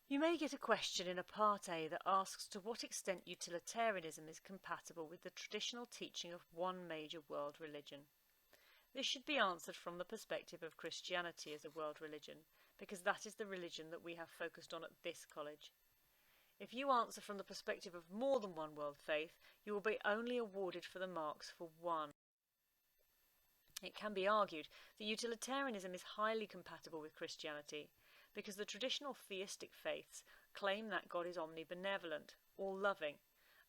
You may get a question in a Part A that asks to what extent utilitarianism is compatible with the traditional teaching of one major world religion. This should be answered from the perspective of Christianity as a world religion, because that is the religion that we have focused on at this college. If you answer from the perspective of more than one world faith, you will be only awarded for the marks for one. It can be argued that utilitarianism is highly compatible with Christianity, because the traditional theistic faiths claim that God is omnibenevolent, all-loving,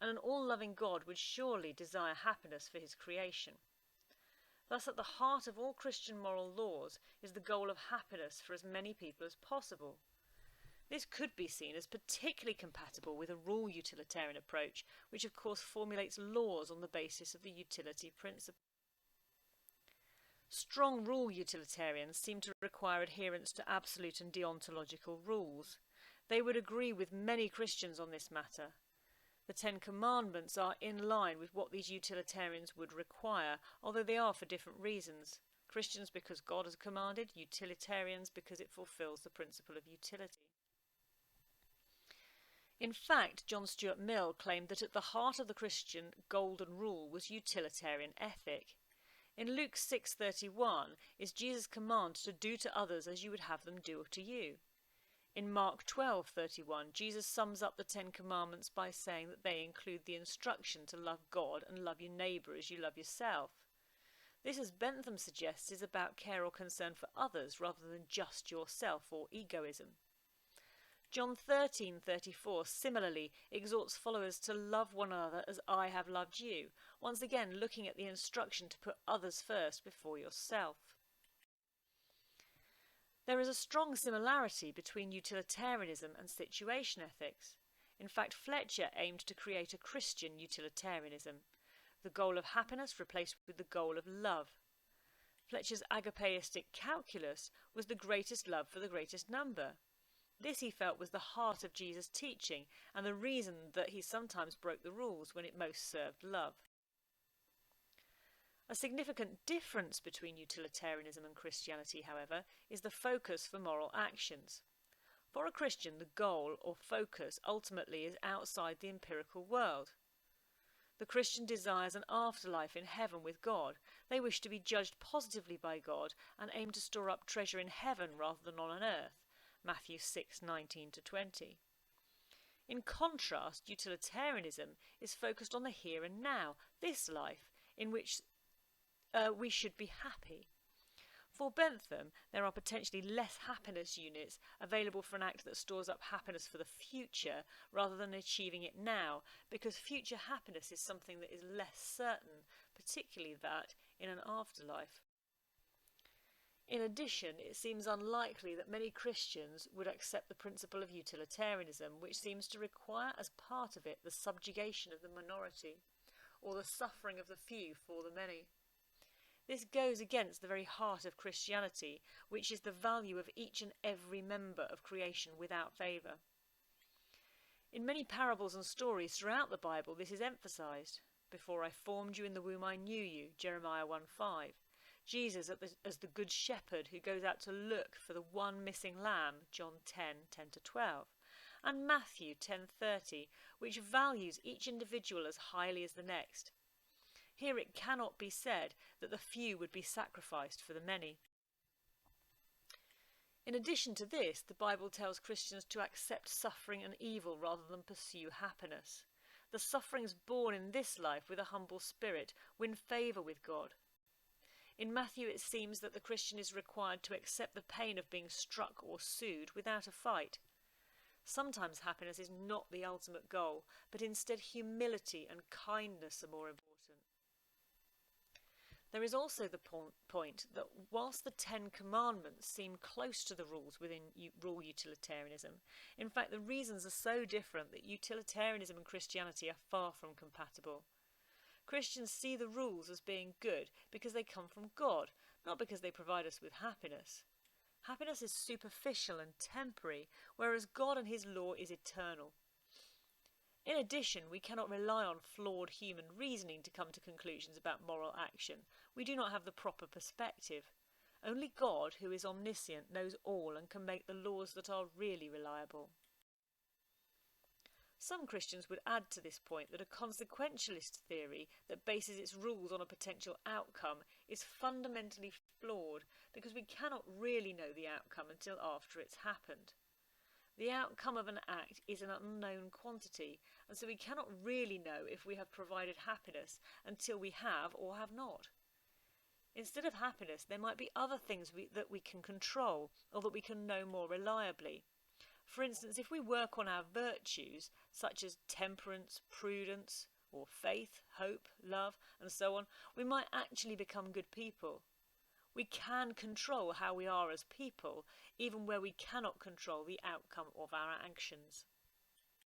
and an all-loving God would surely desire happiness for his creation. Thus, at the heart of all Christian moral laws is the goal of happiness for as many people as possible. This could be seen as particularly compatible with a rule utilitarian approach, which of course formulates laws on the basis of the utility principle. Strong rule utilitarians seem to require adherence to absolute and deontological rules. They would agree with many Christians on this matter. The Ten Commandments are in line with what these utilitarians would require, although they are for different reasons. Christians because God has commanded, utilitarians because it fulfills the principle of utility. In fact, John Stuart Mill claimed that at the heart of the Christian golden rule was utilitarian ethic. In Luke 6:31 is Jesus' command to do to others as you would have them do to you. In Mark 12:31, Jesus sums up the Ten Commandments by saying that they include the instruction to love God and love your neighbour as you love yourself. This, as Bentham suggests, is about care or concern for others rather than just yourself or egoism. John 13:34 similarly exhorts followers to love one another as I have loved you, once again looking at the instruction to put others first before yourself. There is a strong similarity between utilitarianism and situation ethics. In fact, Fletcher aimed to create a Christian utilitarianism, the goal of happiness replaced with the goal of love. Fletcher's agapeistic calculus was the greatest love for the greatest number. This, he felt, was the heart of Jesus' teaching and the reason that he sometimes broke the rules when it most served love. A significant difference between utilitarianism and Christianity, however, is the focus for moral actions. For a Christian, the goal or focus ultimately is outside the empirical world. The Christian desires an afterlife in heaven with God. They wish to be judged positively by God and aim to store up treasure in heaven rather than on earth. Matthew 6:19-20. In contrast, utilitarianism is focused on the here and now, this life, in which we should be happy. For Bentham, there are potentially less happiness units available for an act that stores up happiness for the future rather than achieving it now, because future happiness is something that is less certain, particularly that in an afterlife. In addition, it seems unlikely that many Christians would accept the principle of utilitarianism, which seems to require as part of it the subjugation of the minority, or the suffering of the few for the many. This goes against the very heart of Christianity, which is the value of each and every member of creation without favour. In many parables and stories throughout the Bible, this is emphasised. Before I formed you in the womb I knew you, Jeremiah 1:5. Jesus as the good shepherd who goes out to look for the one missing lamb, John 10:10-12, and Matthew 10:30, which values each individual as highly as the next. Here it cannot be said that the few would be sacrificed for the many. In addition to this, the Bible tells Christians to accept suffering and evil rather than pursue happiness. The sufferings born in this life with a humble spirit win favour with God. In Matthew it seems that the Christian is required to accept the pain of being struck or sued without a fight. Sometimes happiness is not the ultimate goal, but instead humility and kindness are more important. There is also the point that whilst the Ten Commandments seem close to the rules within rule utilitarianism, in fact the reasons are so different that utilitarianism and Christianity are far from compatible. Christians see the rules as being good because they come from God, not because they provide us with happiness. Happiness is superficial and temporary, whereas God and his law is eternal. In addition, we cannot rely on flawed human reasoning to come to conclusions about moral action. We do not have the proper perspective. Only God, who is omniscient, knows all and can make the laws that are really reliable. Some Christians would add to this point that a consequentialist theory that bases its rules on a potential outcome is fundamentally flawed because we cannot really know the outcome until after it's happened. The outcome of an act is an unknown quantity, and so we cannot really know if we have provided happiness until we have or have not. Instead of happiness, there might be other things that we can control or that we can know more reliably. For instance, if we work on our virtues, such as temperance, prudence, or faith, hope, love, and so on, we might actually become good people. We can control how we are as people, even where we cannot control the outcome of our actions.